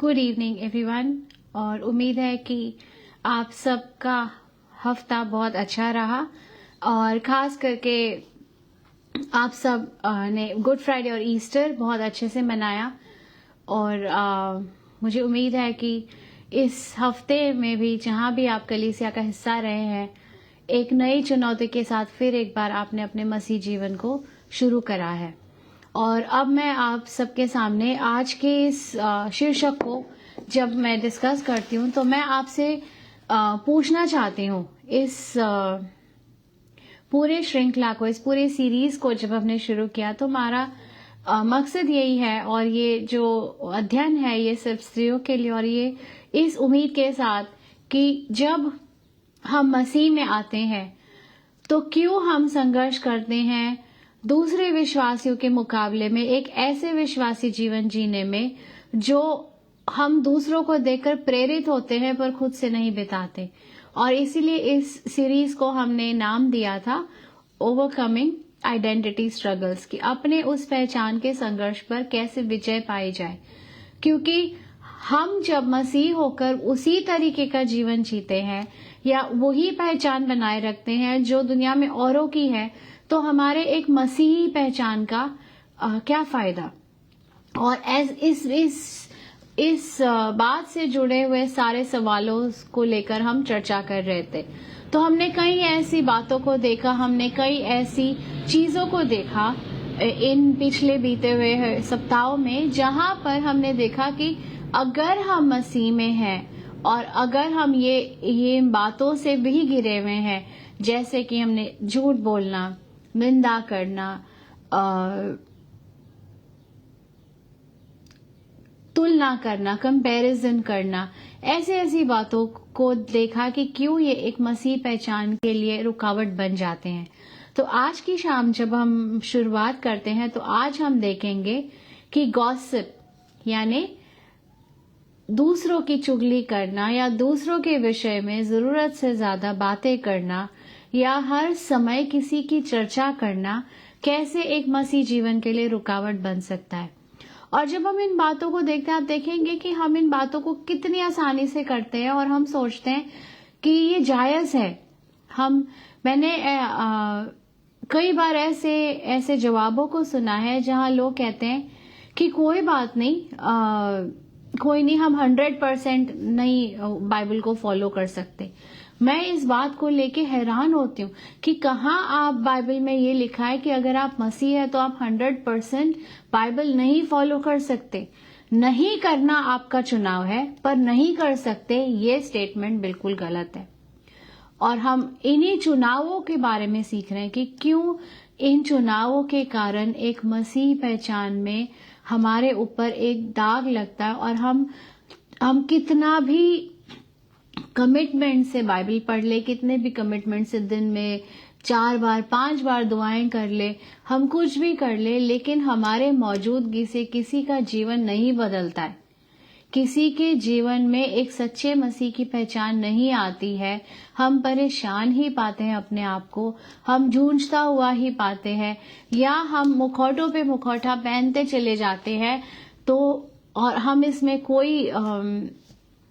Good evening everyone. और उम्मीद है कि आप सबका हफ्ता बहुत अच्छा रहा और ख़ास करके आप सब ने गुड फ्राइडे और ईस्टर बहुत अच्छे से मनाया। और मुझे उम्मीद है कि इस हफ्ते में भी जहाँ भी आप कलीसिया का हिस्सा रहे हैं, एक नई चुनौती के साथ फिर एक बार आपने अपने मसीह जीवन को शुरू करा है। और अब मैं आप सबके सामने आज के इस शीर्षक को जब मैं डिस्कस करती हूँ तो मैं आपसे पूछना चाहती हूँ, इस पूरे श्रृंखला को, इस पूरे सीरीज को जब हमने शुरू किया तो हमारा मकसद यही है, और ये जो अध्ययन है ये सिर्फ स्त्रियों के लिए, और ये इस उम्मीद के साथ कि जब हम मसीह में आते हैं तो क्यों हम संघर्ष करते हैं दूसरे विश्वासियों के मुकाबले में एक ऐसे विश्वासी जीवन जीने में जो हम दूसरों को देखकर प्रेरित होते हैं पर खुद से नहीं बिताते। और इसीलिए इस सीरीज को हमने नाम दिया था ओवरकमिंग आइडेंटिटी स्ट्रगल्स, की अपने उस पहचान के संघर्ष पर कैसे विजय पाई जाए। क्योंकि हम जब मसीह होकर उसी तरीके का जीवन जीते हैं या वही पहचान बनाए रखते हैं जो दुनिया में औरों की है, तो हमारे एक मसीही पहचान का क्या फायदा। और इस बात से जुड़े हुए सारे सवालों को लेकर हम चर्चा कर रहे थे। तो हमने कई ऐसी बातों को देखा, हमने कई ऐसी चीजों को देखा इन पिछले बीते हुए सप्ताहों में, जहां पर हमने देखा कि अगर हम मसीह में हैं और अगर हम ये बातों से भी घिरे हुए हैं, जैसे कि हमने झूठ बोलना, निंदा करना, तुलना करना, कंपैरिजन करना, ऐसी बातों को देखा कि क्यों ये एक मसीह पहचान के लिए रुकावट बन जाते हैं। तो आज की शाम जब हम शुरुआत करते हैं तो आज हम देखेंगे कि गॉसिप यानी दूसरों की चुगली करना या दूसरों के विषय में जरूरत से ज्यादा बातें करना या हर समय किसी की चर्चा करना कैसे एक मसीह जीवन के लिए रुकावट बन सकता है। और जब हम इन बातों को देखते हैं, आप देखेंगे कि हम इन बातों को कितनी आसानी से करते हैं और हम सोचते हैं कि ये जायज है। मैंने कई बार ऐसे जवाबों को सुना है जहां लोग कहते हैं कि कोई बात नहीं, कोई नहीं, हम 100% नहीं बाइबल को फॉलो कर सकते। मैं इस बात को लेके हैरान होती हूँ कि कहाँ आप बाइबल में ये लिखा है कि अगर आप मसीह है तो आप 100% बाइबल नहीं फॉलो कर सकते। नहीं करना आपका चुनाव है, पर नहीं कर सकते ये स्टेटमेंट बिल्कुल गलत है। और हम इन्हीं चुनावों के बारे में सीख रहे हैं कि क्यों इन चुनावों के कारण एक मसीह पहचान में हमारे ऊपर एक दाग लगता है, और हम कितना भी कमिटमेंट से बाइबल पढ़ ले, कितने भी कमिटमेंट से दिन में 4 बार 5 बार दुआएं कर ले, हम कुछ भी कर ले, लेकिन हमारे मौजूदगी से किसी का जीवन नहीं बदलता है, किसी के जीवन में एक सच्चे मसीह की पहचान नहीं आती है। हम परेशान ही पाते हैं अपने आप को, हम जूझता हुआ ही पाते हैं, या हम मुखौटों पे मुखौटा पहनते चले जाते हैं। तो और हम इसमें कोई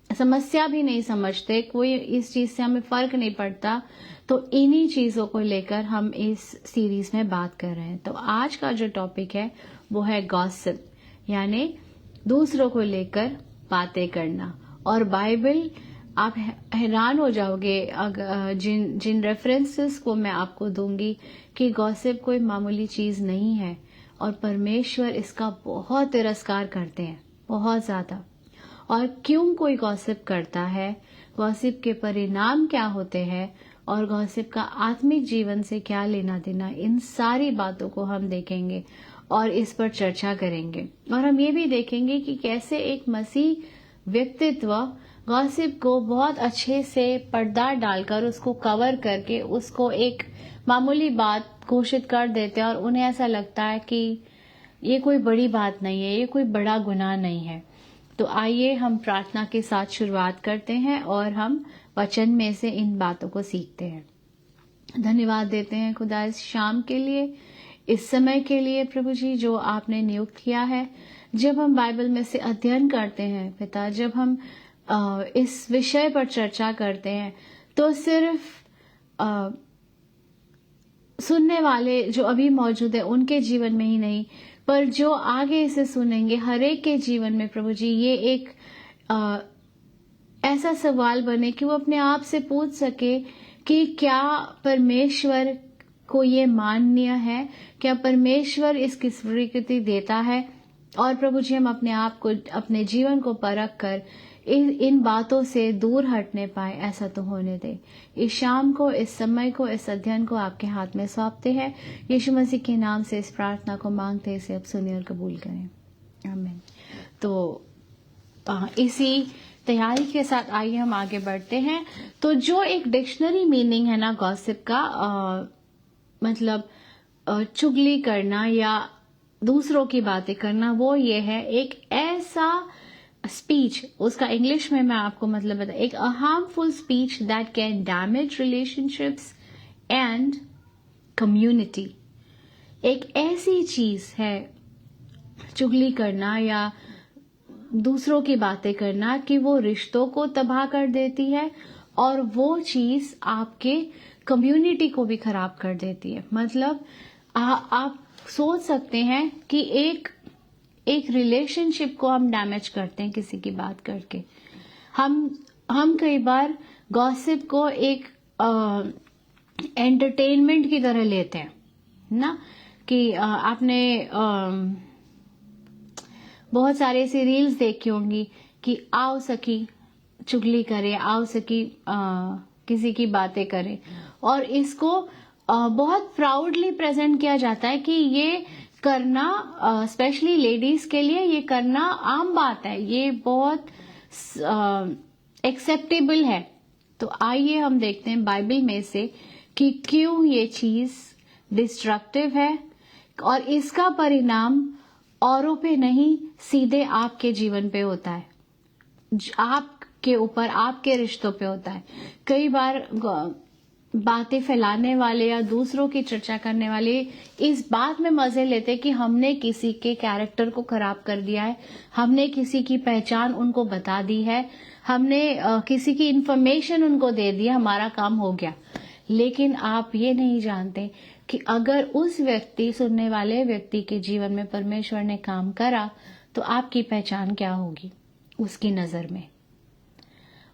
समस्या भी नहीं समझते, कोई इस चीज से हमें फर्क नहीं पड़ता। तो इन्हीं चीजों को लेकर हम इस सीरीज में बात कर रहे हैं। तो आज का जो टॉपिक है वो है गॉसिप, यानी दूसरों को लेकर बातें करना। और बाइबल, आप हैरान हो जाओगे जिन रेफरेंसेस को मैं आपको दूंगी कि गॉसिप कोई मामूली चीज नहीं है, और परमेश्वर इसका बहुत तिरस्कार करते हैं, बहुत ज्यादा। और क्यों कोई गॉसिप करता है, गॉसिप के परिणाम क्या होते हैं, और गॉसिप का आत्मिक जीवन से क्या लेना देना, इन सारी बातों को हम देखेंगे और इस पर चर्चा करेंगे। और हम ये भी देखेंगे कि कैसे एक मसीह व्यक्तित्व गॉसिप को बहुत अच्छे से पर्दा डालकर, उसको कवर करके, उसको एक मामूली बात घोषित कर देते हैं, और उन्हें ऐसा लगता है कि ये कोई बड़ी बात नहीं है, ये कोई बड़ा गुनाह नहीं है। तो आइए हम प्रार्थना के साथ शुरुआत करते हैं और हम वचन में से इन बातों को सीखते हैं। धन्यवाद देते हैं खुदा इस शाम के लिए, इस समय के लिए प्रभु जी जो आपने नियुक्त किया है। जब हम बाइबल में से अध्ययन करते हैं पिता, जब हम इस विषय पर चर्चा करते हैं, तो सिर्फ सुनने वाले जो अभी मौजूद है उनके जीवन में ही नहीं, पर जो आगे इसे सुनेंगे हर एक के जीवन में प्रभु जी ये एक ऐसा सवाल बने कि वो अपने आप से पूछ सके कि क्या परमेश्वर को ये माननीय है, क्या परमेश्वर इसकी स्वीकृति देता है। और प्रभु जी हम अपने आप को, अपने जीवन को परख कर इन बातों से दूर हटने पाए, ऐसा तो होने दे। इस शाम को, इस समय को, इस अध्ययन को आपके हाथ में सौंपते हैं। यीशु मसीह के नाम से इस प्रार्थना को मांगते, इसे अब सुनिए और कबूल करें, आमीन। तो इसी तैयारी के साथ आइए हम आगे बढ़ते हैं। तो जो एक डिक्शनरी मीनिंग है ना गॉसिप का, मतलब चुगली करना या दूसरों की बातें करना, वो ये है एक ऐसा स्पीच, उसका इंग्लिश में मैं आपको मतलब बता, एक harmful speech that can damage relationships and community. एक ऐसी चीज है चुगली करना या दूसरों की बातें करना कि वो रिश्तों को तबाह कर देती है और वो चीज आपके कम्युनिटी को भी खराब कर देती है। मतलब आप सोच सकते हैं कि एक रिलेशनशिप को हम डैमेज करते हैं किसी की बात करके। हम कई बार गॉसिप को एक एंटरटेनमेंट की तरह लेते हैं ना, कि आपने बहुत सारे ऐसी रील्स देखी होंगी कि आओ सखी चुगली करे, आओ सखी किसी की बातें करे, और इसको बहुत प्राउडली प्रेजेंट किया जाता है कि ये करना, स्पेशली लेडीज के लिए ये करना आम बात है, ये बहुत एक्सेप्टेबल है। तो आइए हम देखते हैं बाइबल में से कि क्यों ये चीज डिस्ट्रक्टिव है और इसका परिणाम औरों पे नहीं, सीधे आपके जीवन पे होता है, आपके ऊपर, आपके रिश्तों पे होता है। कई बार बातें फैलाने वाले या दूसरों की चर्चा करने वाले इस बात में मजे लेते कि हमने किसी के कैरेक्टर को खराब कर दिया है, हमने किसी की पहचान उनको बता दी है, हमने किसी की इंफॉर्मेशन उनको दे दी, हमारा काम हो गया। लेकिन आप ये नहीं जानते कि अगर उस व्यक्ति, सुनने वाले व्यक्ति के जीवन में परमेश्वर ने काम करा तो आपकी पहचान क्या होगी उसकी नजर में।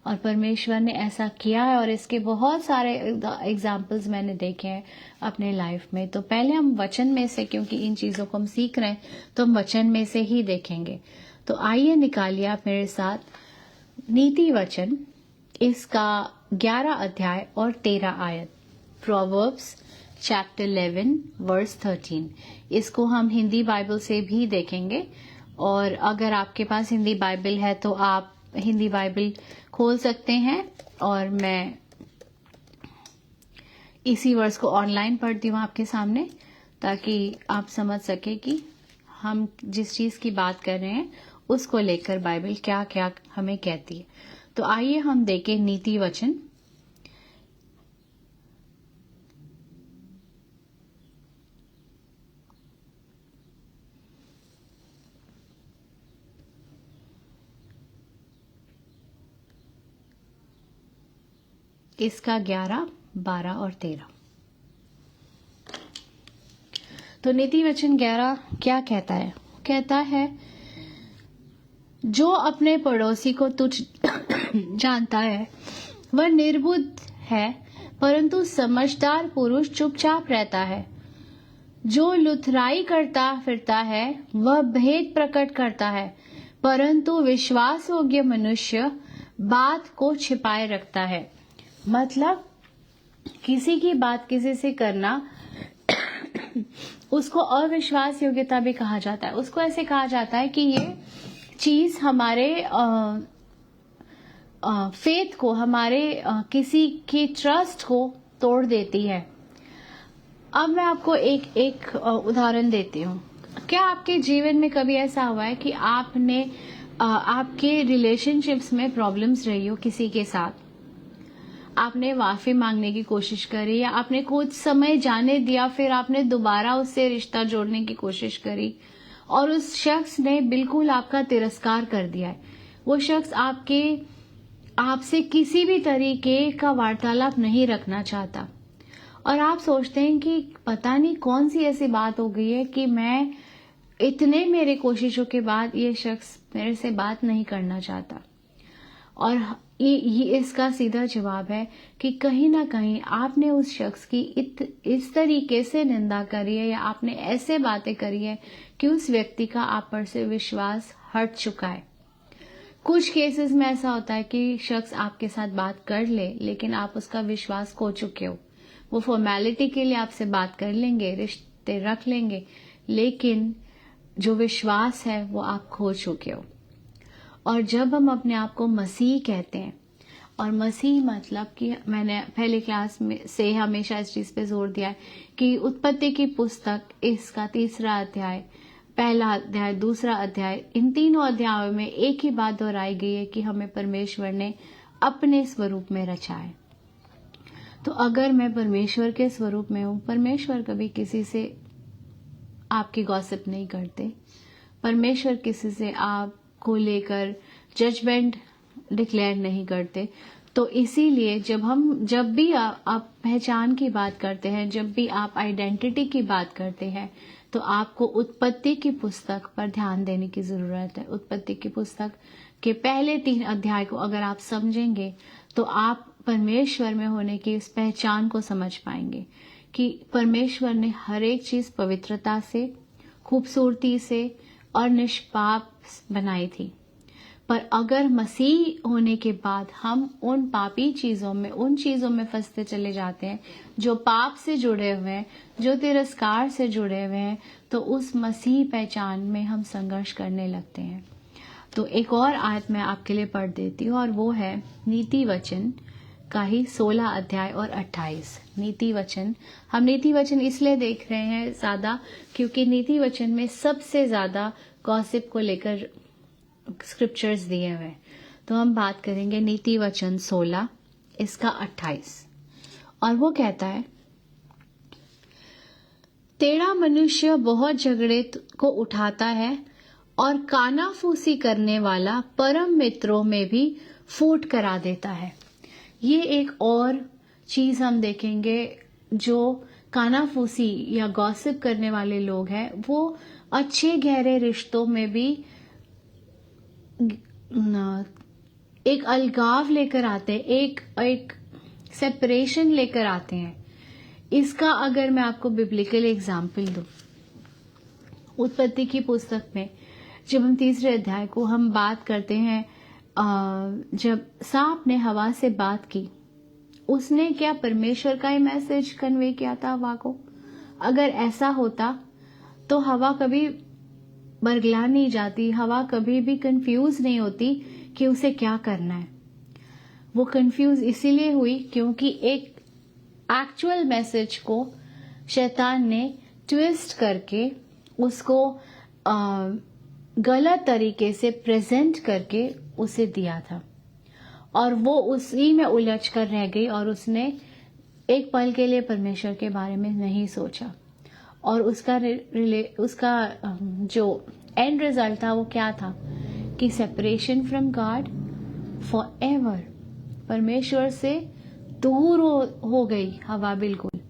और परमेश्वर ने ऐसा किया है और इसके बहुत सारे एग्जाम्पल्स मैंने देखे हैं अपने लाइफ में। तो पहले हम वचन में से, क्योंकि इन चीजों को हम सीख रहे हैं, तो हम वचन में से ही देखेंगे। तो आइए निकालिए आप मेरे साथ नीति वचन, इसका 11 अध्याय और 13 आयत, प्रोवर्ब्स चैप्टर 11 वर्स 13। इसको हम हिंदी बाइबल से भी देखेंगे, और अगर आपके पास हिंदी बाइबल है तो आप हिंदी बाइबल खोल सकते हैं, और मैं इसी वर्स को ऑनलाइन पढ़ती हूँ आपके सामने, ताकि आप समझ सके कि हम जिस चीज की बात कर रहे हैं उसको लेकर बाइबल क्या क्या हमें कहती है। तो आइए हम देखें नीति वचन। इसका 11, 12 और 13। तो नीति वचन 11 क्या कहता है? कहता है, जो अपने पड़ोसी को तुच्छ जानता है वह निर्बुद्ध है, परंतु समझदार पुरुष चुपचाप रहता है। जो लुथराई करता फिरता है वह भेद प्रकट करता है, परंतु विश्वास योग्य मनुष्य बात को छिपाए रखता है। मतलब किसी की बात किसी से करना उसको अविश्वास योग्यता भी कहा जाता है। उसको ऐसे कहा जाता है कि ये चीज हमारे फेथ को, हमारे किसी की ट्रस्ट को तोड़ देती है। अब मैं आपको एक उदाहरण देती हूँ। क्या आपके जीवन में कभी ऐसा हुआ है कि आपने आपके रिलेशनशिप्स में प्रॉब्लम्स रही हो किसी के साथ, आपने माफी मांगने की कोशिश करी या आपने कुछ समय जाने दिया, फिर आपने दोबारा उससे रिश्ता जोड़ने की कोशिश करी और उस शख्स ने बिल्कुल आपका तिरस्कार कर दिया है। वो शख्स आपसे किसी भी तरीके का वार्तालाप नहीं रखना चाहता, और आप सोचते हैं कि पता नहीं कौन सी ऐसी बात हो गई है कि मैं इतने मेरे कोशिशों के बाद ये शख्स मेरे से बात नहीं करना चाहता। और ये इसका सीधा जवाब है कि कहीं ना कहीं आपने उस शख्स की इस तरीके से निंदा करी है, या आपने ऐसे बातें करी है कि उस व्यक्ति का आप पर से विश्वास हट चुका है। कुछ केसेस में ऐसा होता है कि शख्स आपके साथ बात कर ले, लेकिन आप उसका विश्वास खो चुके हो। वो फॉर्मेलिटी के लिए आपसे बात कर लेंगे, रिश्ते रख लेंगे, लेकिन जो विश्वास है वो आप खो चुके हो। और जब हम अपने आप को मसीह कहते हैं, और मसीह मतलब कि मैंने पहले क्लास में से हमेशा इस चीज पे जोर दिया है कि उत्पत्ति की पुस्तक इसका 3 अध्याय, पहला अध्याय, दूसरा अध्याय, इन तीनों अध्यायों में एक ही बात दोहराई गई है कि हमें परमेश्वर ने अपने स्वरूप में रचा है। तो अगर मैं परमेश्वर के स्वरूप में हूं, परमेश्वर कभी किसी से आपकी गॉसिप नहीं करते। परमेश्वर किसी से आपको लेकर जजमेंट डिक्लेयर नहीं करते। तो इसीलिए जब भी आप पहचान की बात करते हैं, जब भी आप आइडेंटिटी की बात करते हैं, तो आपको उत्पत्ति की पुस्तक पर ध्यान देने की जरूरत है। उत्पत्ति की पुस्तक के पहले 3 अध्याय को अगर आप समझेंगे तो आप परमेश्वर में होने की इस पहचान को समझ पाएंगे कि परमेश्वर ने हर एक चीज पवित्रता से, खूबसूरती से और निष्पाप बनाई थी। पर अगर मसीह होने के बाद हम उन पापी चीजों में, उन चीजों में फंसते चले जाते हैं जो पाप से जुड़े हुए हैं, जो तिरस्कार से जुड़े हुए हैं, तो उस मसीह पहचान में हम संघर्ष करने लगते हैं। तो एक और आयत मैं आपके लिए पढ़ देती हूँ, और वो है नीति वचन का ही 16 अध्याय और 28। नीति वचन, हम नीति वचन इसलिए देख रहे हैं ज्यादा क्योंकि नीति वचन में सबसे ज्यादा गॉसिप को लेकर स्क्रिप्चर्स दिए हुए। तो हम बात करेंगे नीति वचन 16 इसका 28, और वो कहता है, टेढ़ा मनुष्य बहुत झगड़े को उठाता है, और कानाफूसी करने वाला परम मित्रों में भी फूट करा देता है। ये एक और चीज हम देखेंगे, जो कानाफूसी या गॉसिप करने वाले लोग हैं, वो अच्छे गहरे रिश्तों में भी एक अलगाव लेकर आते हैं, एक सेपरेशन लेकर आते हैं। इसका अगर मैं आपको बिब्लिकल एग्जाम्पल दूं, उत्पत्ति की पुस्तक में जब हम 3 अध्याय को हम बात करते हैं, जब सांप ने हवा से बात की, उसने क्या परमेश्वर का ही मैसेज कन्वे किया था हवा को? अगर ऐसा होता तो हवा कभी बरगला नहीं जाती, हवा कभी भी कंफ्यूज नहीं होती कि उसे क्या करना है। वो कंफ्यूज इसीलिए हुई क्योंकि एक एक्चुअल मैसेज को शैतान ने ट्विस्ट करके उसको गलत तरीके से प्रेजेंट करके उसे दिया था, और वो उसी में उलझ कर रह गई, और उसने एक पल के लिए परमेश्वर के बारे में नहीं सोचा। और उसका जो एंड रिजल्ट था वो क्या था कि separation from God for ever, परमेश्वर से दूर हो गई हवा बिल्कुल।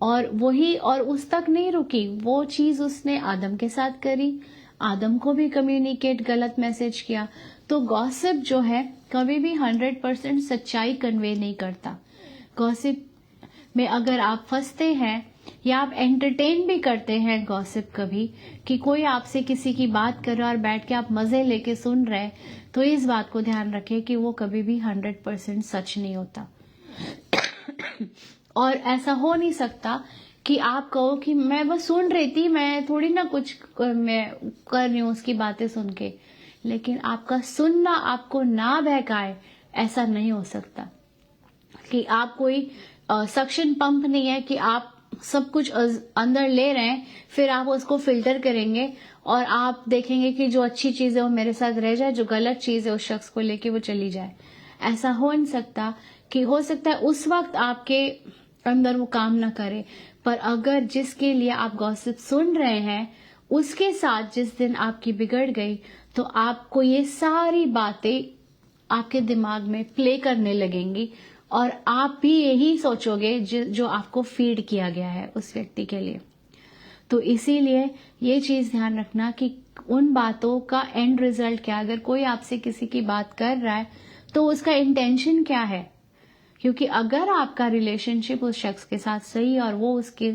और वही, और उस तक नहीं रुकी, वो चीज उसने आदम के साथ करी, आदम को भी कम्युनिकेट गलत मैसेज किया। तो गॉसिप जो है कभी भी 100% सच्चाई कन्वे नहीं करता। गॉसिप में अगर आप फंसते हैं या आप एंटरटेन भी करते हैं गॉसिप कभी, कि कोई आपसे किसी की बात कर रहा है और बैठ के आप मजे लेके सुन रहे हैं, तो इस बात को ध्यान रखें कि वो कभी भी 100% सच नहीं होता। और ऐसा हो नहीं सकता कि आप कहो कि मैं बस सुन रही थी, मैं थोड़ी ना कुछ मैं कर रही हूं उसकी बातें सुन के, लेकिन आपका सुनना आपको ना बहकाए, ऐसा नहीं हो सकता। कि आप कोई सक्शन पंप नहीं है कि आप सब कुछ अंदर ले रहे हैं, फिर आप उसको फिल्टर करेंगे और आप देखेंगे कि जो अच्छी चीज है वो मेरे साथ रह जाए, जो गलत चीज है उस शख्स को लेके वो चली जाए। ऐसा हो नहीं सकता। कि हो सकता है उस वक्त आपके अंदर वो काम ना करे, पर अगर जिसके लिए आप गॉसिप सुन रहे हैं उसके साथ जिस दिन आपकी बिगड़ गई तो आपको ये सारी बातें आपके दिमाग में प्ले करने लगेंगी और आप भी यही सोचोगे जो आपको फीड किया गया है उस व्यक्ति के लिए। तो इसीलिए ये चीज ध्यान रखना कि उन बातों का एंड रिजल्ट क्या, अगर कोई आपसे किसी की बात कर रहा है तो उसका इंटेंशन क्या है। क्योंकि अगर आपका रिलेशनशिप उस शख्स के साथ सही और वो उसकी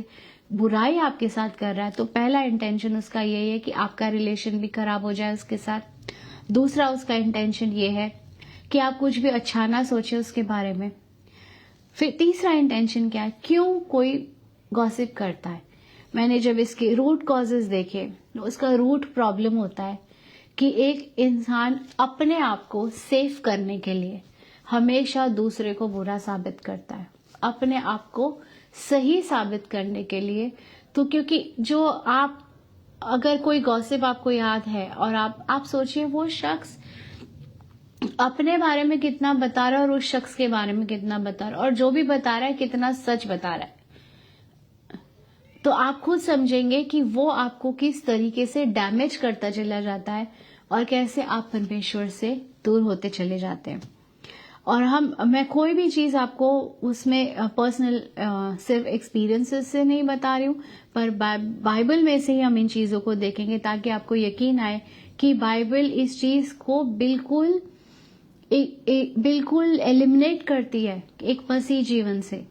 बुराई आपके साथ कर रहा है तो पहला इंटेंशन उसका यही है कि आपका रिलेशन भी खराब हो जाए उसके साथ। दूसरा उसका इंटेंशन ये है कि आप कुछ भी अच्छा ना सोचे उसके बारे में। फिर तीसरा इंटेंशन क्या है, क्यों कोई गॉसिप करता है। मैंने जब इसके रूट कॉजेज देखे तो उसका रूट प्रॉब्लम होता है कि एक इंसान अपने आप को सेफ करने के लिए हमेशा दूसरे को बुरा साबित करता है, अपने आप को सही साबित करने के लिए। तो क्योंकि जो आप, अगर कोई गॉसिप आपको याद है और आप सोचिए वो शख्स अपने बारे में कितना बता रहा है और उस शख्स के बारे में कितना बता रहा है और जो भी बता रहा है कितना सच बता रहा है, तो आप खुद समझेंगे कि वो आपको किस तरीके से डैमेज करता चला जाता है और कैसे आप परमेश्वर से दूर होते चले जाते हैं। और मैं कोई भी चीज आपको उसमें पर्सनल सिर्फ एक्सपीरियंसेस से नहीं बता रही हूँ, पर बाइबल में से ही हम इन चीजों को देखेंगे ताकि आपको यकीन आए कि बाइबल इस चीज को बिल्कुल एलिमिनेट करती है एक मसीह जीवन से।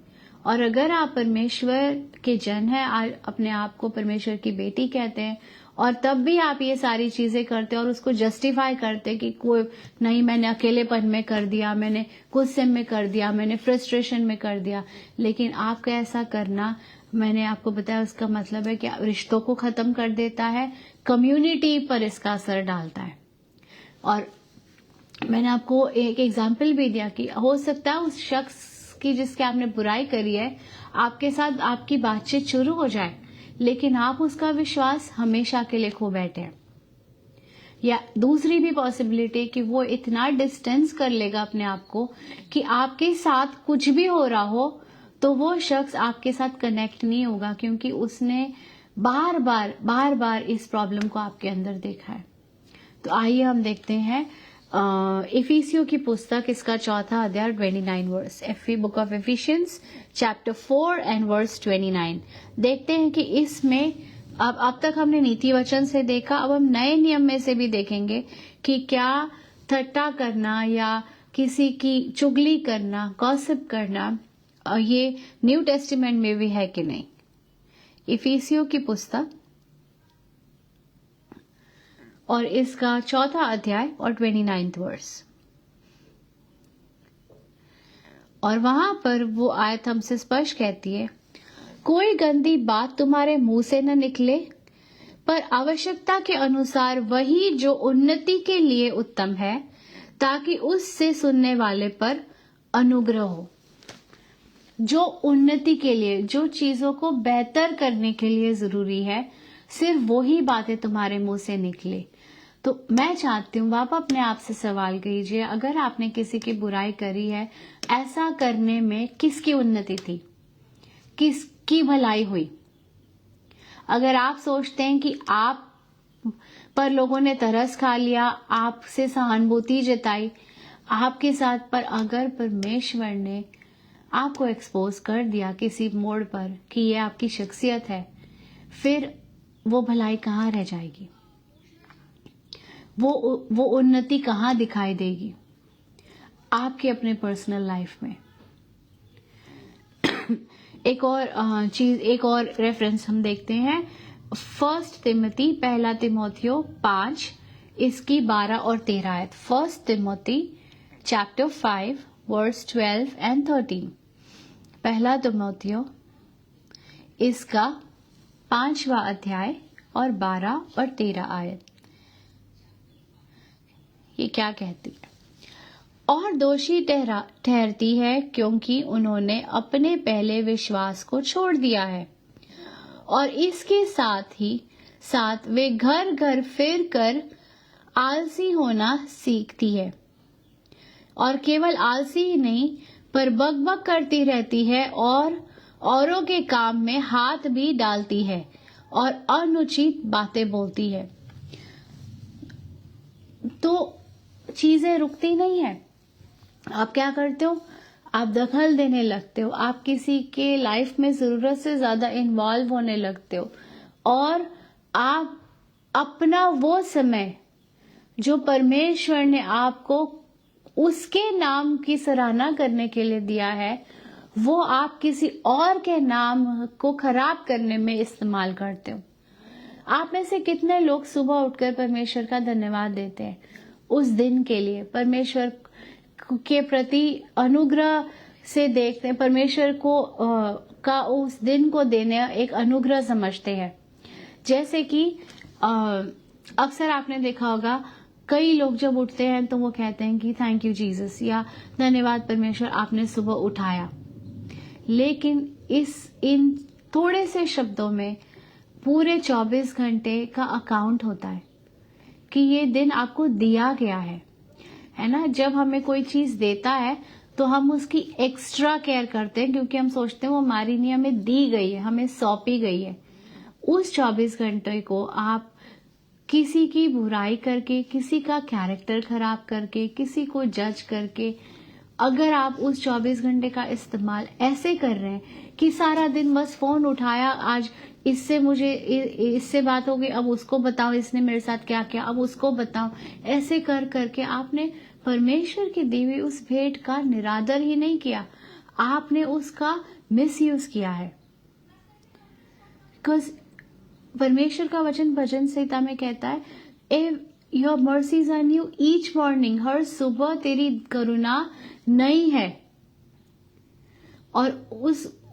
और अगर आप परमेश्वर के जन हैं, अपने आप को परमेश्वर की बेटी कहते हैं और तब भी आप ये सारी चीजें करते और उसको जस्टिफाई करते कि कोई नहीं, मैंने अकेलेपन में कर दिया, मैंने गुस्से में कर दिया, मैंने फ्रस्ट्रेशन में कर दिया, लेकिन आपका ऐसा करना, मैंने आपको बताया, उसका मतलब है कि रिश्तों को खत्म कर देता है, कम्युनिटी पर इसका असर डालता है। और मैंने आपको एक एग्जाम्पल भी दिया कि हो सकता है उस शख्स की जिसके आपने बुराई करी है आपके साथ आपकी बातचीत शुरू हो जाए, लेकिन आप उसका विश्वास हमेशा के लिए खो बैठे हैं। या दूसरी भी पॉसिबिलिटी कि वो इतना डिस्टेंस कर लेगा अपने आप को कि आपके साथ कुछ भी हो रहा हो तो वो शख्स आपके साथ कनेक्ट नहीं होगा, क्योंकि उसने बार बार इस प्रॉब्लम को आपके अंदर देखा है। तो आइए हम देखते हैं इफिसियों की पुस्तक, इसका 4 अध्याय 29 verse, book of Ephesians chapter 4 and verse 29। देखते हैं कि इसमें अब तक हमने नीति वचन से देखा, अब हम नए नियम में से भी देखेंगे कि क्या ठट्टा करना या किसी की चुगली करना, गॉसिप करना, ये न्यू टेस्टिमेंट में भी है कि नहीं। इफिसियों की पुस्तक और इसका 4 अध्याय और 29 वर्स। और वहां पर वो आयत हमसे स्पष्ट कहती है, कोई गंदी बात तुम्हारे मुंह से न निकले, पर आवश्यकता के अनुसार वही जो उन्नति के लिए उत्तम है, ताकि उससे सुनने वाले पर अनुग्रह हो। जो उन्नति के लिए, जो चीजों को बेहतर करने के लिए जरूरी है, सिर्फ वही बातें तुम्हारे मुंह से निकले। तो मैं चाहती हूँ आप अपने आप से सवाल कीजिए, अगर आपने किसी की बुराई करी है, ऐसा करने में किसकी उन्नति थी, किसकी भलाई हुई। अगर आप सोचते हैं कि आप पर लोगों ने तरस खा लिया, आपसे सहानुभूति जताई आपके साथ, पर अगर परमेश्वर ने आपको एक्सपोज कर दिया किसी मोड़ पर कि ये आपकी शख्सियत है, फिर वो भलाई कहाँ रह जाएगी, वो उन्नति कहाँ दिखाई देगी आपके अपने पर्सनल लाइफ में। एक और रेफरेंस हम देखते हैं, 1 तिमोथियो 5 इसकी 12 और 13 आयत। 1 तिमोथी चैप्टर 5 वर्स 12 एंड 13। 1 तिमोथियो इसका 5वां अध्याय और 12 और 13 आयत। ये क्या कहती है, और दोषी ठहरती है क्योंकि उन्होंने अपने पहले विश्वास को छोड़ दिया है, और इसके साथ ही साथ वे घर घर फिर कर आलसी होना सीखती है, और केवल आलसी ही नहीं पर बकबक करती रहती है और औरों के काम में हाथ भी डालती है और अनुचित बातें बोलती है, तो चीजें रुकती नहीं है। आप क्या करते हो? आप दखल देने लगते हो, आप किसी के लाइफ में जरूरत से ज्यादा इन्वॉल्व होने लगते हो, और आप अपना वो समय जो परमेश्वर ने आपको उसके नाम की सराहना करने के लिए दिया है, वो आप किसी और के नाम को खराब करने में इस्तेमाल करते हो। आप में से कितने लोग सुबह उठकर परमेश्वर का धन्यवाद देते हैं उस दिन के लिए, परमेश्वर के प्रति अनुग्रह से देखते हैं, परमेश्वर को का उस दिन को देने एक अनुग्रह समझते हैं। जैसे कि अक्सर आपने देखा होगा, कई लोग जब उठते हैं तो वो कहते हैं कि थैंक यू जीसस, या धन्यवाद परमेश्वर आपने सुबह उठाया। लेकिन इन थोड़े से शब्दों में पूरे 24 घंटे का अकाउंट होता है कि ये दिन आपको दिया गया है ना। जब हमें कोई चीज देता है तो हम उसकी एक्स्ट्रा केयर करते हैं, क्योंकि हम सोचते हैं वो हमारी नहीं, हमें दी गई है, हमें सौंपी गई है। उस 24 घंटे को आप किसी की बुराई करके, किसी का कैरेक्टर खराब करके, किसी को जज करके, अगर आप उस 24 घंटे का इस्तेमाल ऐसे कर रहे हैं कि सारा दिन बस फोन उठाया, आज इससे बात हो गई, अब उसको बताओ इसने मेरे साथ क्या किया, अब उसको बताओ, ऐसे कर करके आपने परमेश्वर की दी हुई उस भेंट का निरादर ही नहीं किया, आपने उसका मिसयूज किया है। बिकॉज परमेश्वर का वचन भजन संहिता में कहता है, if your mercies are new each morning, हर सुबह तेरी करुणा नई है। और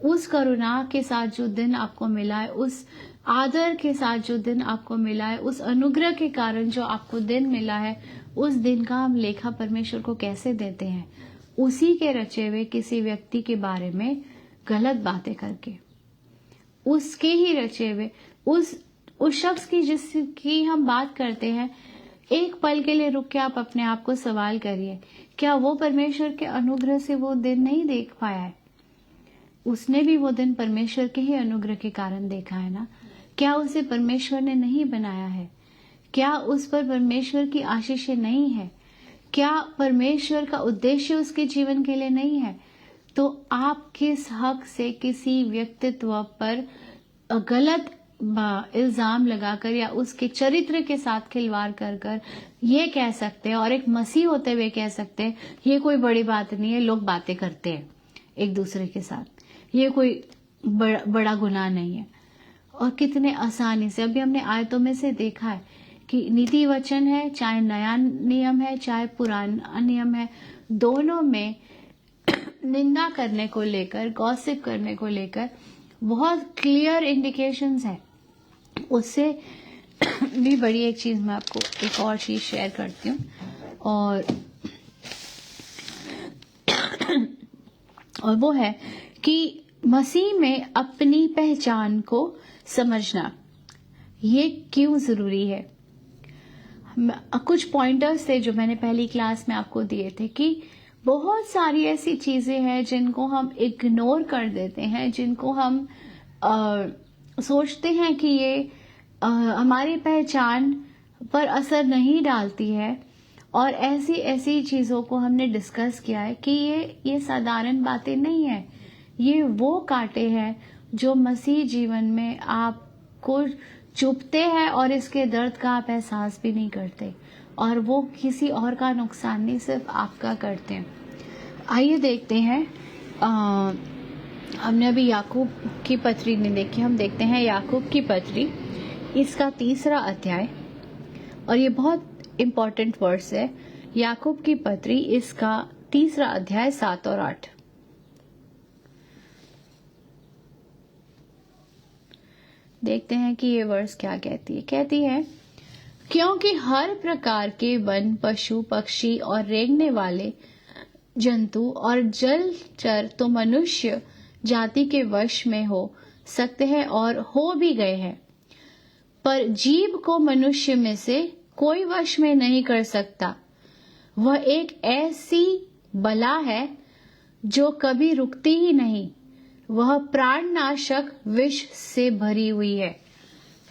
उस करुणा के साथ जो दिन आपको मिला है, उस आदर के साथ जो दिन आपको मिला है, उस अनुग्रह के कारण जो आपको दिन मिला है, उस दिन का हम लेखा परमेश्वर को कैसे देते हैं? उसी के रचे हुए किसी व्यक्ति के बारे में गलत बातें करके, उसके ही रचे हुए उस शख्स की जिसकी हम बात करते हैं, एक पल के लिए रुक के आप अपने आप को सवाल करिए, क्या वो परमेश्वर के अनुग्रह से वो दिन नहीं देख पाया है? उसने भी वो दिन परमेश्वर के ही अनुग्रह के कारण देखा है ना। क्या उसे परमेश्वर ने नहीं बनाया है? क्या उस पर परमेश्वर की आशीषें नहीं है? क्या परमेश्वर का उद्देश्य उसके जीवन के लिए नहीं है? तो आप किस हक से किसी व्यक्तित्व पर गलत इल्जाम लगाकर या उसके चरित्र के साथ खिलवाड़ कर कर ये कह सकते हैं, और एक मसीह होते हुए कह सकते हैं, ये कोई बड़ी बात नहीं है, लोग बातें करते हैं एक दूसरे के साथ, ये कोई बड़ा गुनाह नहीं है। और कितने आसानी से, अभी हमने आयतों में से देखा है कि नीति वचन है, चाहे नया नियम है चाहे पुराना नियम है, दोनों में निंदा करने को लेकर, गॉसिप करने को लेकर बहुत क्लियर इंडिकेशंस है। उससे भी बड़ी एक चीज मैं आपको एक और चीज शेयर करती हूँ, और वो है कि मसीह में अपनी पहचान को समझना ये क्यों जरूरी है। कुछ पॉइंटर्स थे जो मैंने पहली क्लास में आपको दिए थे कि बहुत सारी ऐसी चीजें हैं जिनको हम इग्नोर कर देते हैं, जिनको हम सोचते हैं कि ये हमारी पहचान पर असर नहीं डालती है, और ऐसी ऐसी चीजों को हमने डिस्कस किया है कि ये साधारण बातें नहीं है, ये वो कांटे हैं जो मसीह जीवन में आपको चुभते हैं और इसके दर्द का आप एहसास भी नहीं करते, और वो किसी और का नुकसान नहीं, सिर्फ आपका करते हैं। आइए देखते हैं, हमने अभी याकूब की पत्री नहीं देखी, हम देखते हैं याकूब की पत्री, इसका 3रा अध्याय, और ये बहुत इम्पोर्टेंट वर्स है। याकूब की पत्री इसका 3रा अध्याय 7 और 8। देखते हैं कि ये वर्स क्या कहती है। कहती है, क्योंकि हर प्रकार के वन, पशु, पक्षी और रेंगने वाले जंतु और जलचर तो मनुष्य जाति के वश में हो सकते हैं और हो भी गए हैं, पर जीव को मनुष्य में से कोई वश में नहीं कर सकता। वह एक ऐसी बला है जो कभी रुकती ही नहीं, वह प्राणनाशक विष से भरी हुई है।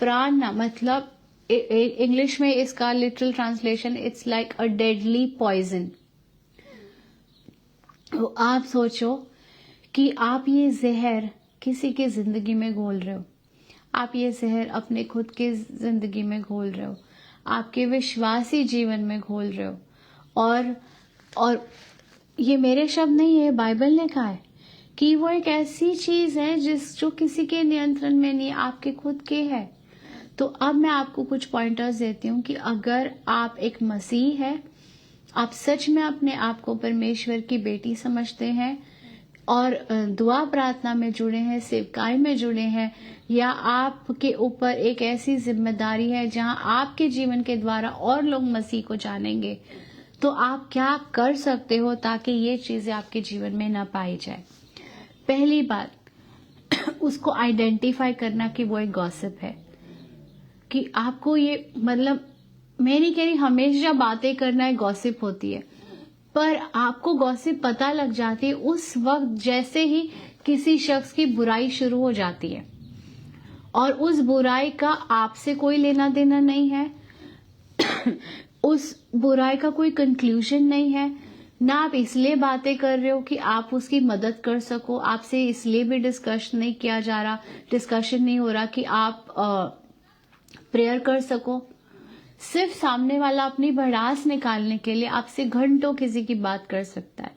प्राण मतलब इंग्लिश में इसका literal translation it's like a deadly poison. तो आप सोचो कि आप ये जहर किसी की जिंदगी में घोल रहे हो, आप ये जहर अपने खुद की जिंदगी में घोल रहे हो, आपके विश्वासी जीवन में घोल रहे हो। और ये मेरे शब्द नहीं है, बाइबल ने कहा है कि वो एक ऐसी चीज है जो किसी के नियंत्रण में नहीं, आपके खुद के है। तो अब मैं आपको कुछ पॉइंटर्स देती हूँ कि अगर आप एक मसीह है, आप सच में अपने आप को परमेश्वर की बेटी समझते हैं और दुआ प्रार्थना में जुड़े हैं, सेवकाई में जुड़े हैं, या आपके ऊपर एक ऐसी जिम्मेदारी है जहां आपके जीवन के द्वारा और लोग मसीह को जानेंगे, तो आप क्या कर सकते हो ताकि ये चीजें आपके जीवन में ना पाई जाए। पहली बात, उसको आइडेंटिफाई करना कि वो एक गॉसिप है, कि आपको ये मतलब मैं नहीं कह रही हमेशा बातें करना एक गॉसिप होती है, पर आपको गॉसिप पता लग जाती है उस वक्त जैसे ही किसी शख्स की बुराई शुरू हो जाती है और उस बुराई का आपसे कोई लेना देना नहीं है, उस बुराई का कोई कंक्लूजन नहीं है ना, आप इसलिए बातें कर रहे हो कि आप उसकी मदद कर सको, आपसे इसलिए भी डिस्कशन नहीं हो रहा कि आप प्रेयर कर सको। सिर्फ सामने वाला अपनी भड़ास निकालने के लिए आपसे घंटों किसी की बात कर सकता है,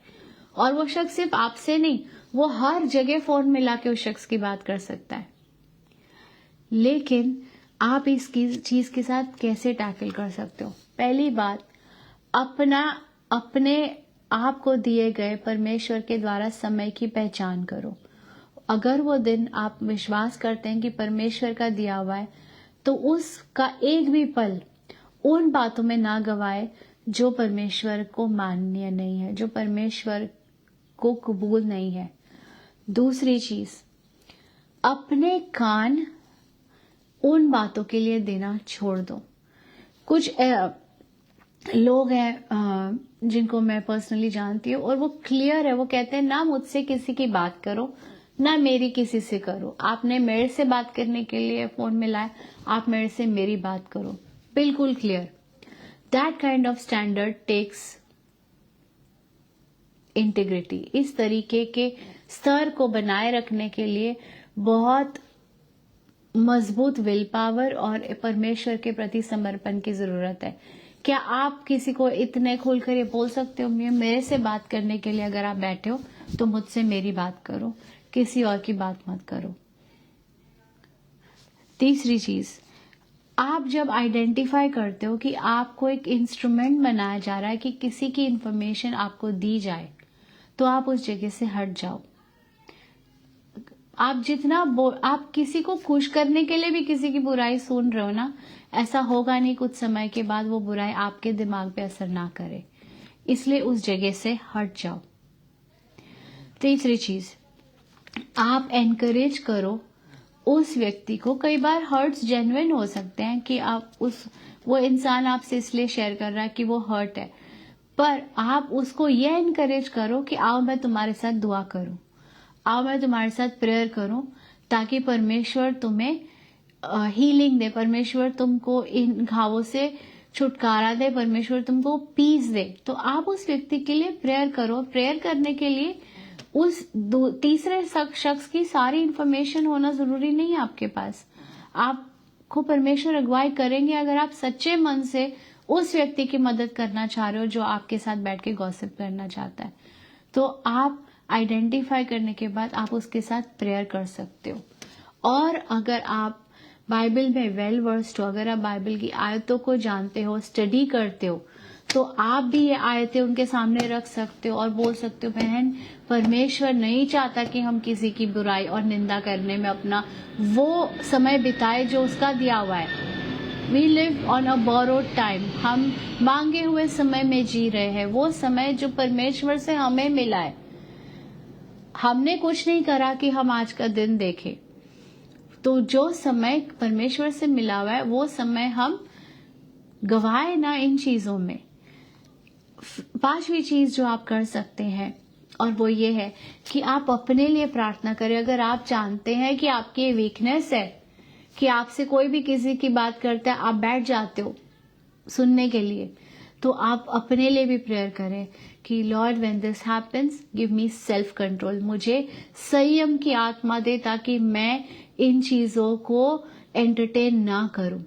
और वो शख्स सिर्फ आपसे नहीं, वो हर जगह फोन मिला के उस शख्स की बात कर सकता है। लेकिन आप इस चीज के साथ कैसे टैकल कर सकते हो? पहली बात, अपने आप को दिए गए परमेश्वर के द्वारा समय की पहचान करो। अगर वो दिन आप विश्वास करते हैं कि परमेश्वर का दिया हुआ है, तो उसका एक भी पल उन बातों में ना गवाए जो परमेश्वर को मान्य नहीं है, जो परमेश्वर को कबूल नहीं है। दूसरी चीज, अपने कान उन बातों के लिए देना छोड़ दो। कुछ लोग हैं जिनको मैं पर्सनली जानती हूँ, और वो क्लियर है, वो कहते हैं ना मुझसे किसी की बात करो, ना मेरी किसी से करो। आपने मेरे से बात करने के लिए फोन मिलाया, आप मेरे से मेरी बात करो, बिल्कुल clear. That kind of standard text integrity. इस तरीके के स्तर को बनाए रखने के लिए बहुत मजबूत विल पावर और परमेश्वर के प्रति समर्पण की जरूरत है। क्या आप किसी को इतने खोलकर ये बोल सकते हो, मेरे से बात करने के लिए अगर आप बैठे हो तो मुझसे मेरी बात करो, किसी और की बात मत करो। तीसरी चीज, आप जब आइडेंटिफाई करते हो कि आपको एक इंस्ट्रूमेंट बनाया जा रहा है कि किसी की इंफॉर्मेशन आपको दी जाए, तो आप उस जगह से हट जाओ। आप किसी को खुश करने के लिए भी किसी की बुराई सुन रहे हो ना, ऐसा होगा नहीं कुछ समय के बाद वो बुराई आपके दिमाग पे असर ना करे, इसलिए उस जगह से हट जाओ। तीसरी चीज, आप एनकरेज करो उस व्यक्ति को। कई बार हर्ट्स जेन्युइन हो सकते हैं कि वो इंसान आपसे इसलिए शेयर कर रहा है कि वो हर्ट है, पर आप उसको ये एनकरेज करो कि आओ मैं तुम्हारे साथ दुआ करूं, आओ मैं तुम्हारे साथ प्रेयर करूं, ताकि परमेश्वर तुम्हें हीलिंग दे, परमेश्वर तुमको इन घावों से छुटकारा दे, परमेश्वर तुमको पीस दे। तो आप उस व्यक्ति के लिए प्रेयर करो। प्रेयर करने के लिए उस तीसरे शख्स की सारी इंफॉर्मेशन होना जरूरी नहीं है आपके पास। आपको परमेश्वर अगुवाई करेंगे अगर आप सच्चे मन से उस व्यक्ति की मदद करना चाह रहे हो जो आपके साथ बैठ के गॉसिप करना चाहता है। तो आप आइडेंटिफाई करने के बाद आप उसके साथ प्रेयर कर सकते हो। और अगर आप बाइबल में वेल वर्स्ड हो, अगर आप बाइबल की आयतों को जानते हो, स्टडी करते हो, तो आप भी ये आयतें उनके सामने रख सकते हो और बोल सकते हो, बहन परमेश्वर नहीं चाहता कि हम किसी की बुराई और निंदा करने में अपना वो समय बिताए जो उसका दिया हुआ है। We live on a borrowed time. हम मांगे हुए समय में जी रहे हैं, वो समय जो परमेश्वर से हमें मिला है। हमने कुछ नहीं करा कि हम आज का दिन देखें, तो जो समय परमेश्वर से मिला हुआ है वो समय हम गवाए ना इन चीजों में। पांचवी चीज जो आप कर सकते हैं और वो ये है कि आप अपने लिए प्रार्थना करें। अगर आप जानते हैं कि आपकी वीकनेस है कि आपसे कोई भी किसी की बात करता है, आप बैठ जाते हो सुनने के लिए, तो आप अपने लिए भी प्रेयर करें कि Lord when this happens give me self control, मुझे संयम की आत्मा दे ताकि मैं इन चीजों को एंटरटेन ना करूं।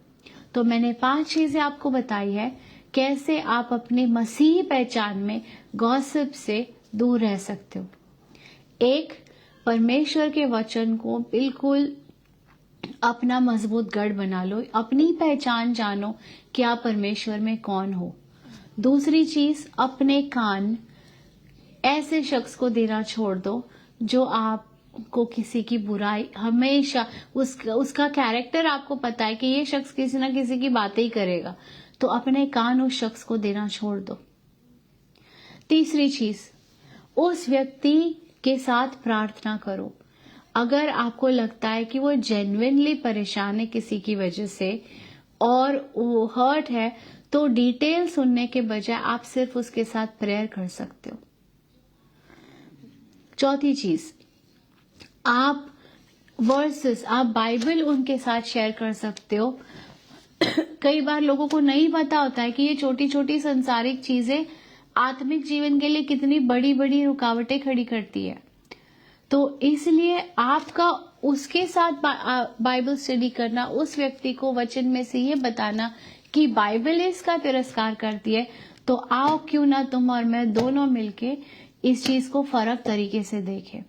तो मैंने 5 चीजें आपको बताई है कैसे आप अपने मसीही पहचान में गॉसिप से दूर रह सकते हो। 1, परमेश्वर के वचन को बिल्कुल अपना मजबूत गढ़ बना लो, अपनी पहचान जानो कि आप परमेश्वर में कौन हो। दूसरी चीज, अपने कान ऐसे शख्स को देना छोड़ दो जो आपको किसी की बुराई, हमेशा उसका कैरेक्टर आपको पता है कि ये शख्स किसी ना किसी की बातें ही करेगा, तो अपने कान उस शख्स को देना छोड़ दो। तीसरी चीज, उस व्यक्ति के साथ प्रार्थना करो। अगर आपको लगता है कि वो जेन्युइनली परेशान है किसी की वजह से और वो हर्ट है, तो डिटेल सुनने के बजाय आप सिर्फ उसके साथ प्रेयर कर सकते हो। चौथी चीज, आप वर्सेस, आप बाइबल उनके साथ शेयर कर सकते हो। कई बार लोगों को नहीं पता होता है कि ये छोटी छोटी संसारिक चीजें आत्मिक जीवन के लिए कितनी बड़ी बड़ी रुकावटें खड़ी करती है। तो इसलिए आपका उसके साथ बाइबल स्टडी करना, उस व्यक्ति को वचन में से ये बताना कि बाइबल इसका तिरस्कार करती है, तो आओ क्यों ना तुम और मैं दोनों मिलके इस चीज को फर्क तरीके से देखें।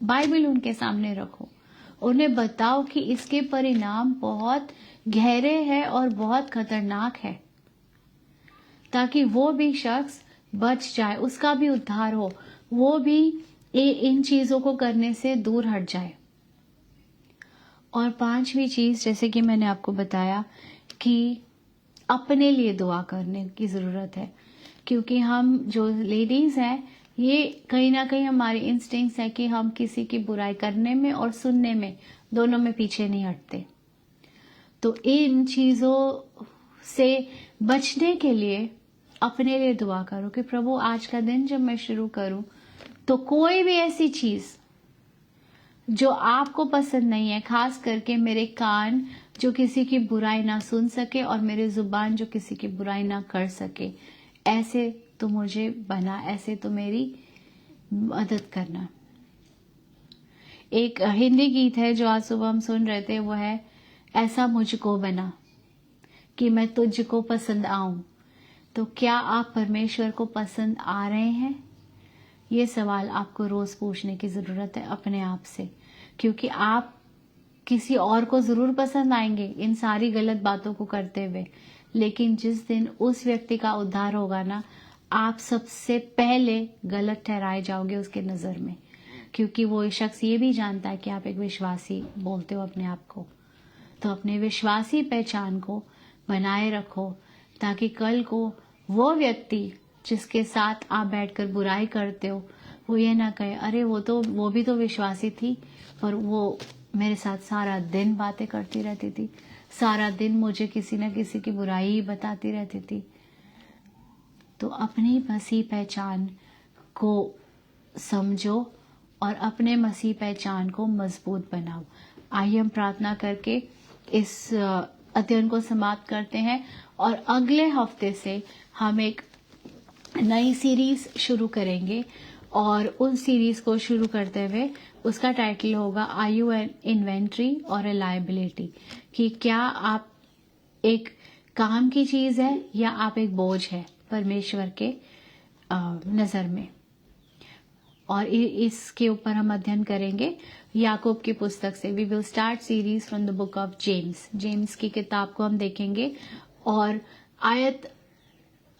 बाइबल उनके सामने रखो, उन्हें बताओ कि इसके परिणाम बहुत गहरे हैं और बहुत खतरनाक है, ताकि वो भी शख्स बच जाए, उसका भी उद्धार हो, वो भी इन चीजों को करने से दूर हट जाए। और 5वीं चीज, जैसे कि मैंने आपको बताया कि अपने लिए दुआ करने की जरूरत है, क्योंकि हम जो लेडीज हैं, ये कहीं ना कहीं हमारी इंस्टिंक्ट्स है कि हम किसी की बुराई करने में और सुनने में, दोनों में पीछे नहीं हटते। तो इन चीजों से बचने के लिए अपने लिए दुआ करो कि प्रभु आज का दिन जब मैं शुरू करूं तो कोई भी ऐसी चीज जो आपको पसंद नहीं है, खास करके मेरे कान जो किसी की बुराई ना सुन सके और मेरे जुबान जो किसी की बुराई ना कर सके, ऐसे तो मुझे बना, ऐसे तो मेरी मदद करना। एक हिंदी गीत है जो आज सुबह हम सुन रहे थे, वो है ऐसा मुझको बना कि मैं तुझको पसंद आऊं। तो क्या आप परमेश्वर को पसंद आ रहे हैं? ये सवाल आपको रोज पूछने की जरूरत है अपने आप से, क्योंकि आप किसी और को जरूर पसंद आएंगे इन सारी गलत बातों को करते हुए, लेकिन जिस दिन उस व्यक्ति का उद्धार होगा ना, आप सबसे पहले गलत ठहराए जाओगे उसके नजर में, क्योंकि वो शख्स ये भी जानता है कि आप एक विश्वासी बोलते हो अपने आप को। तो अपने विश्वासी पहचान को बनाए रखो, ताकि कल को वो व्यक्ति जिसके साथ आप बैठकर बुराई करते हो, वो ये ना कहे अरे वो भी तो विश्वासी थी, पर वो मेरे साथ सारा दिन बातें करती रहती थी, सारा दिन मुझे किसी न किसी की बुराई ही बताती रहती थी। तो अपनी मसीह पहचान को समझो और अपने मसीह पहचान को मजबूत बनाओ। आइए हम प्रार्थना करके इस अध्ययन को समाप्त करते हैं, और अगले हफ्ते से हम एक नई सीरीज शुरू करेंगे, और उस सीरीज को शुरू करते हुए उसका टाइटल होगा आर यू एन इन्वेंट्री और ए लायबिलिटी, कि क्या आप एक काम की चीज है या आप एक बोझ है परमेश्वर के नजर में। और इसके ऊपर हम अध्ययन करेंगे याकूब की पुस्तक से। We will start series from the book of James. James की किताब को हम देखेंगे और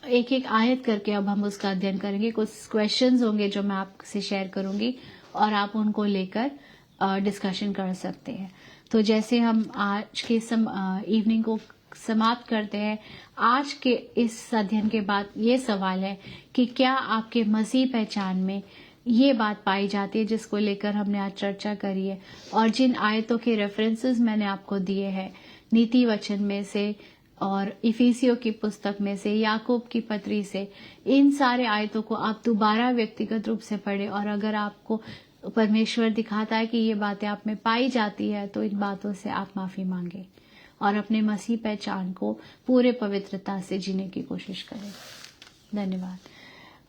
एक एक आयत करके अब हम उसका अध्ययन करेंगे। कुछ क्वेश्चंस होंगे जो मैं आपसे शेयर करूंगी और आप उनको लेकर डिस्कशन कर सकते हैं। तो जैसे हम आज के इवनिंग को समाप्त करते हैं, आज के इस अध्ययन के बाद ये सवाल है कि क्या आपके मसीह पहचान में ये बात पाई जाती है जिसको लेकर हमने आज चर्चा करी है, और जिन आयतों के रेफरेंसेस मैंने आपको दिए हैं नीति वचन में से और इफिसियों की पुस्तक में से, याकूब की पत्री से, इन सारे आयतों को आप दोबारा व्यक्तिगत रूप से पढ़े, और अगर आपको परमेश्वर दिखाता है कि ये बातें आप में पाई जाती है, तो इन बातों से आप माफ़ी मांगे और अपने मसीह पहचान को पूरे पवित्रता से जीने की कोशिश करें। धन्यवाद।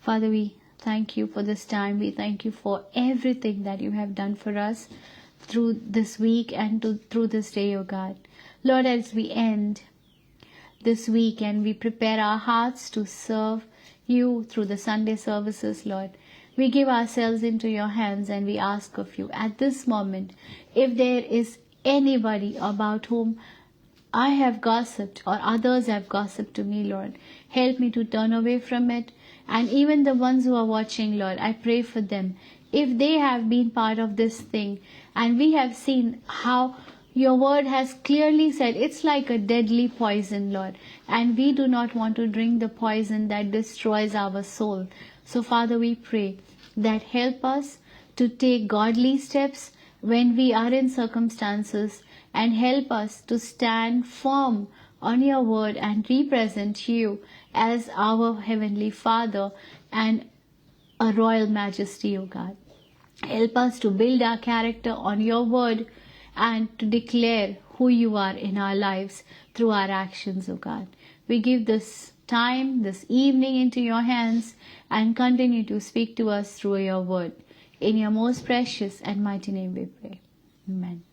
Father, we thank you for this time. We thank you for everything that you have done for us through this week and through this day, O God. Lord, as we end this week and we prepare our hearts to serve you through the Sunday services, Lord, we give ourselves into your hands and we ask of you at this moment, if there is anybody about whom I have gossiped or others have gossiped to me, Lord, help me to turn away from it. And even the ones who are watching, Lord, I pray for them. If they have been part of this thing and we have seen how your word has clearly said it's like a deadly poison, Lord, and we do not want to drink the poison that destroys our soul. So, Father, we pray that help us to take godly steps when we are in circumstances, and help us to stand firm on your word and represent you as our Heavenly Father and a royal majesty, O God. Help us to build our character on your word and to declare who you are in our lives through our actions, O God. We give this time, this evening into your hands, and continue to speak to us through your word. In your most precious and mighty name we pray. Amen.